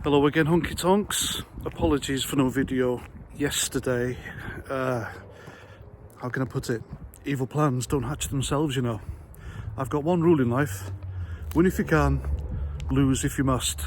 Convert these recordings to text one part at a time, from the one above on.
Hello again, honky tonks. Apologies for no video yesterday. How can I put it? Evil plans don't hatch themselves, you know. I've got one rule in life: win if you can, lose if you must,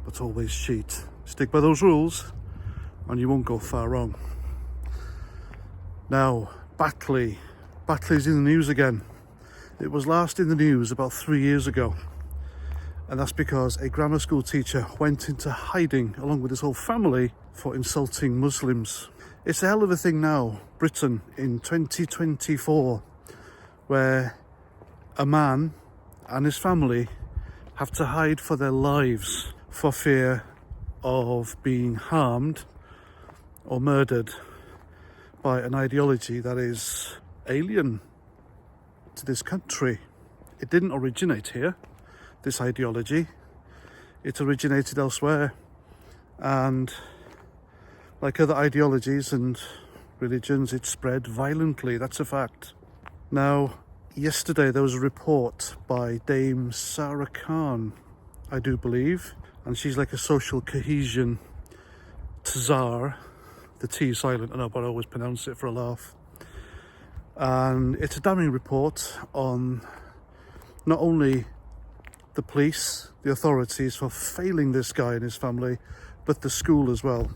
but always cheat. Stick by those rules and you won't go far wrong. Now, Batley. Batley's in the news again. It was last in the news about 3 years ago. And that's because a grammar school teacher went into hiding along with his whole family for insulting Muslims. It's a hell of a thing now, Britain in 2024, where a man and his family have to hide for their lives for fear of being harmed or murdered by an ideology that is alien to this country. It didn't originate here. This ideology, it originated elsewhere, and like other ideologies and religions, it spread violently. That's a fact. Now, yesterday there was a report by Dame Sarah Khan, I do believe, and she's like a social cohesion czar. The T is silent, I know, but I always pronounce it for a laugh. And it's a damning report on not only the police, the authorities, for failing this guy and his family, but the school as well.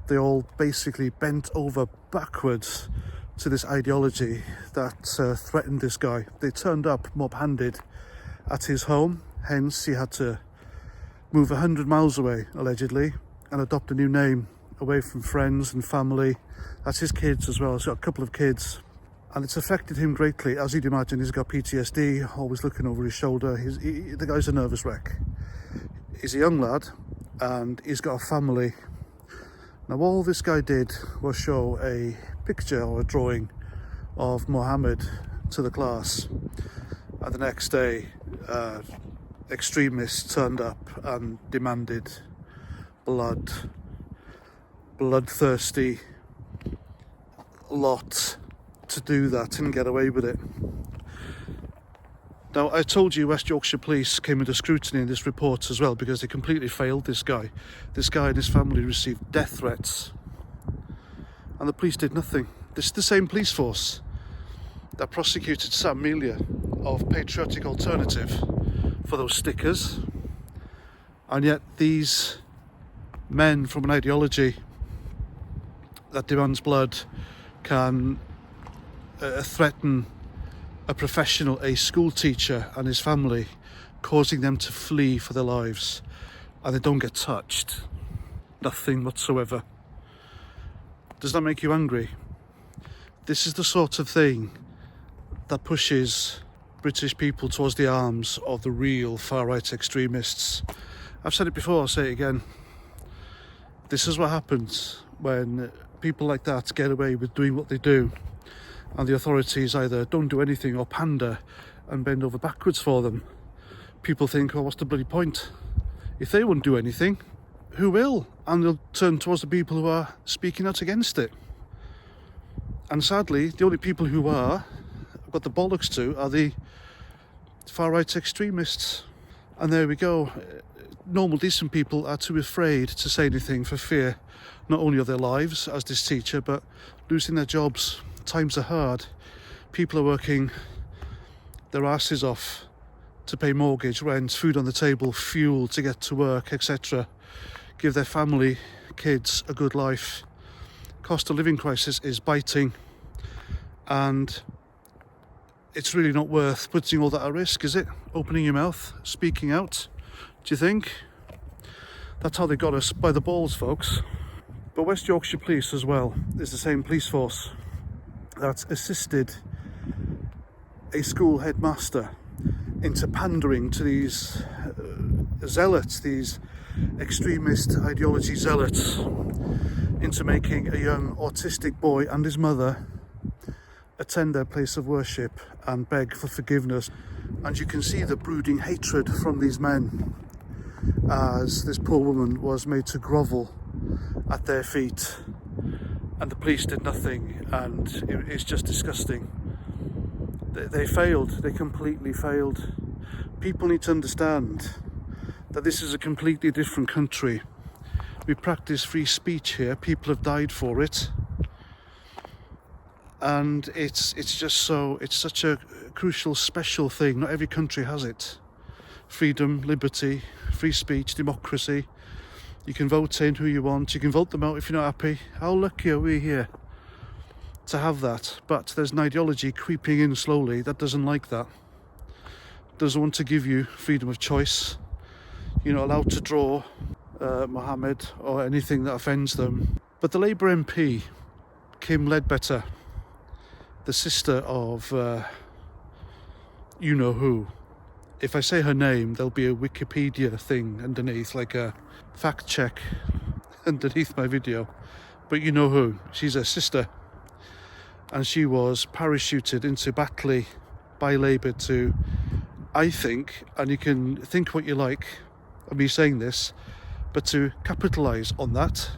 They all basically bent over backwards to this ideology that threatened this guy. They turned up mob-handed at his home, hence he had to move 100 miles away, allegedly, and adopt a new name away from friends and family. That's his kids as well. He's got a couple of kids. And it's affected him greatly. As you'd imagine, he's got PTSD, always looking over his shoulder. The guy's a nervous wreck. He's a young lad, and he's got a family. Now, all this guy did was show a picture or a drawing of Mohammed to the class. And the next day, extremists turned up and demanded bloodthirsty lot to do that and get away with it. Now, I told you West Yorkshire Police came under scrutiny in this report as well, because they completely failed this guy. This guy and his family received death threats, and the police did nothing. This is the same police force that prosecuted Sam Melia of Patriotic Alternative for those stickers, and yet these men from an ideology that demands blood can threaten a professional, a school teacher and his family, causing them to flee for their lives, and they don't get touched. Nothing whatsoever. Does that make you angry? This is the sort of thing that pushes British people towards the arms of the real far-right extremists. I've said it before, I'll say it again. This is what happens when people like that get away with doing what they do, and the authorities either don't do anything or pander and bend over backwards for them. People think, oh, what's the bloody point? If they won't do anything, who will? And they'll turn towards the people who are speaking out against it. And sadly, the only people who are got the bollocks to are the far-right extremists. And there we go. Normal, decent people are too afraid to say anything for fear not only of their lives, as this teacher, but losing their jobs. Times are hard. People are working their asses off to pay mortgage, rent, food on the table, fuel to get to work, etc. Give their family, kids a good life. Cost of living crisis is biting, and it's really not worth putting all that at risk, is it? Opening your mouth, speaking out. Do you think? That's how they got us, by the balls, folks. But West Yorkshire Police as well is the same police force that assisted a school headmaster into pandering to these zealots, these extremist ideology zealots, into making a young autistic boy and his mother attend their place of worship and beg for forgiveness. And you can see the brooding hatred from these men as this poor woman was made to grovel at their feet, and the police did nothing, and it's just disgusting. They failed. They completely failed. People need to understand that this is a completely different country. We practice free speech here. People have died for it. And it's such a crucial, special thing. Not every country has it. Freedom, liberty, free speech, democracy. You can vote in who you want. You can vote them out if you're not happy. How lucky are we here to have that? But there's an ideology creeping in slowly that doesn't like that. Doesn't want to give you freedom of choice. You're not allowed to draw Mohammed or anything that offends them. But the Labour MP, Kim Ledbetter, the sister of you-know-who. If I say her name, there'll be a Wikipedia thing underneath, like a fact check underneath my video. But you know who. She's a sister. And she was parachuted into Batley by Labour to, I think, and you can think what you like of me saying this, but to capitalise on that.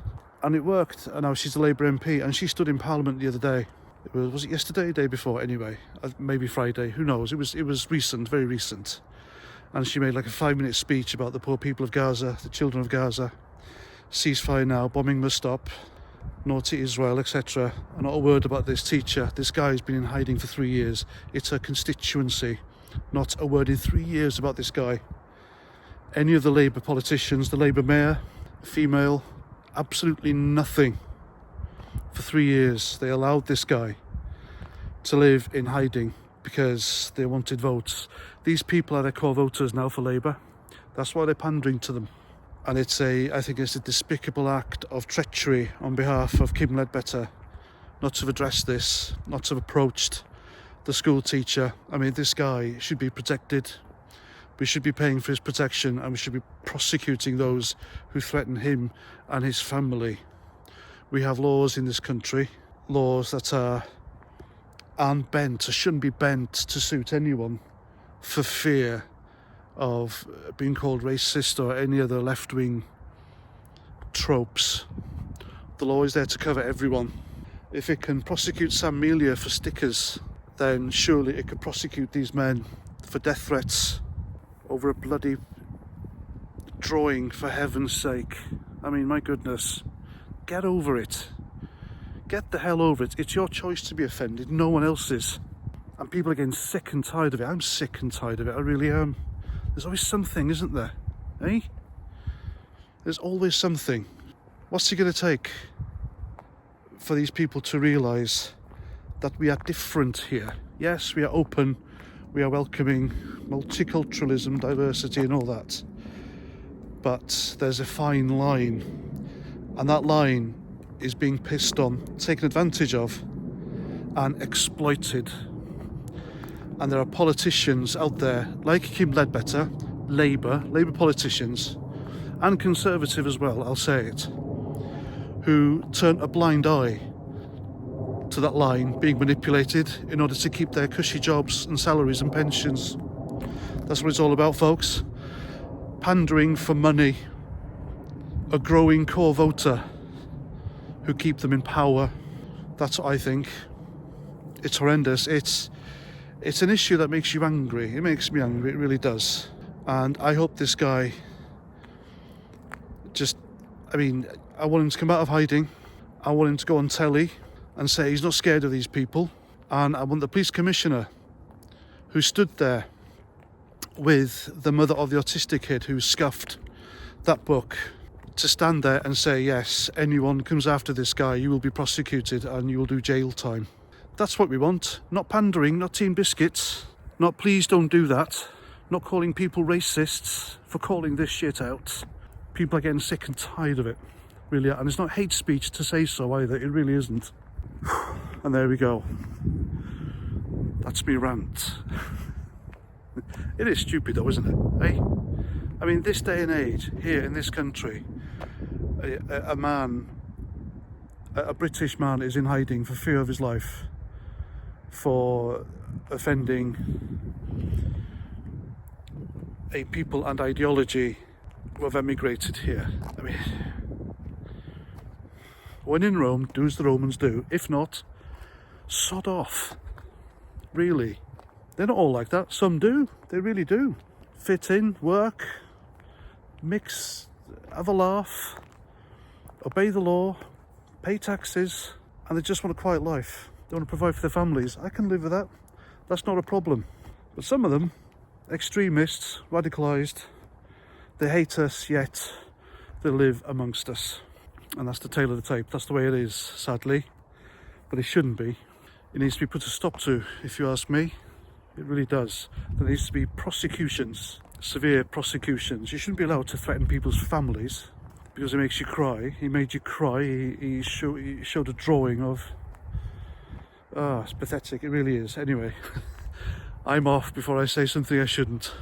And it worked. And now she's a Labour MP, and she stood in Parliament the other day. Was it yesterday, day before? Anyway, maybe Friday. Who knows? It was recent, very recent. And she made like a 5-minute speech about the poor people of Gaza, the children of Gaza. Ceasefire now, bombing must stop, no to Israel, etc. And not a word about this teacher. This guy has been in hiding for 3 years. It's her constituency. Not a word in 3 years about this guy. Any of the Labour politicians, the Labour mayor, female, absolutely nothing. For 3 years, they allowed this guy to live in hiding because they wanted votes. These people are their core voters now for Labour. That's why they're pandering to them. And I think it's a despicable act of treachery on behalf of Kim Ledbetter not to have addressed this, not to have approached the school teacher. I mean, this guy should be protected. We should be paying for his protection, and we should be prosecuting those who threaten him and his family. We have laws in this country, laws that aren't bent, or shouldn't be bent to suit anyone for fear of being called racist or any other left-wing tropes. The law is there to cover everyone. If it can prosecute Sam Melia for stickers, then surely it could prosecute these men for death threats over a bloody drawing, for heaven's sake. I mean, my goodness. Get over it. Get the hell over it. It's your choice to be offended, no one else's. And people are getting sick and tired of it. I'm sick and tired of it, I really am. There's always something, isn't there? Eh? There's always something. What's it going to take for these people to realise that we are different here? Yes, we are open, we are welcoming, multiculturalism, diversity and all that. But there's a fine line, and that line is being pissed on, taken advantage of and exploited. And there are politicians out there like Kim Ledbetter, Labour politicians, and Conservative as well, I'll say it, who turn a blind eye to that line being manipulated in order to keep their cushy jobs and salaries and pensions. That's what it's all about, folks. Pandering for money, a growing core voter who keep them in power. That's what I think. It's horrendous. It's an issue that makes you angry. It makes me angry, it really does. And I hope this guy I want him to come out of hiding. I want him to go on telly and say he's not scared of these people. And I want the police commissioner who stood there with the mother of the autistic kid who scuffed that book to stand there and say, yes, anyone comes after this guy, you will be prosecuted and you will do jail time. That's what we want. Not pandering, not Team Biscuits, not please don't do that, not calling people racists for calling this shit out. People are getting sick and tired of it, really are. And it's not hate speech to say so either, it really isn't. And there we go. That's me rant. It is stupid though, isn't it? Eh? I mean, this day and age, here in this country, a British man is in hiding for fear of his life for offending a people and ideology who have emigrated here. I mean, when in Rome, do as the Romans do. If not, sod off. Really. They're not all like that. Some do. They really do. Fit in, work, have a laugh, obey the law, pay taxes, and they just want a quiet life. They want to provide for their families. I can live with that. That's not a problem. But some of them, extremists, radicalised, they hate us, yet they live amongst us. And that's the tail of the tape. That's the way it is, sadly. But it shouldn't be. It needs to be put a stop to, if you ask me. It really does. There needs to be prosecutions, severe prosecutions. You shouldn't be allowed to threaten people's families because it makes you cry. He made you cry. He showed a drawing of... it's pathetic. It really is. Anyway, I'm off before I say something I shouldn't.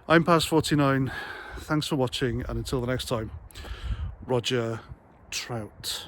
I'm past 49. Thanks for watching, and until the next time, Roger Trout.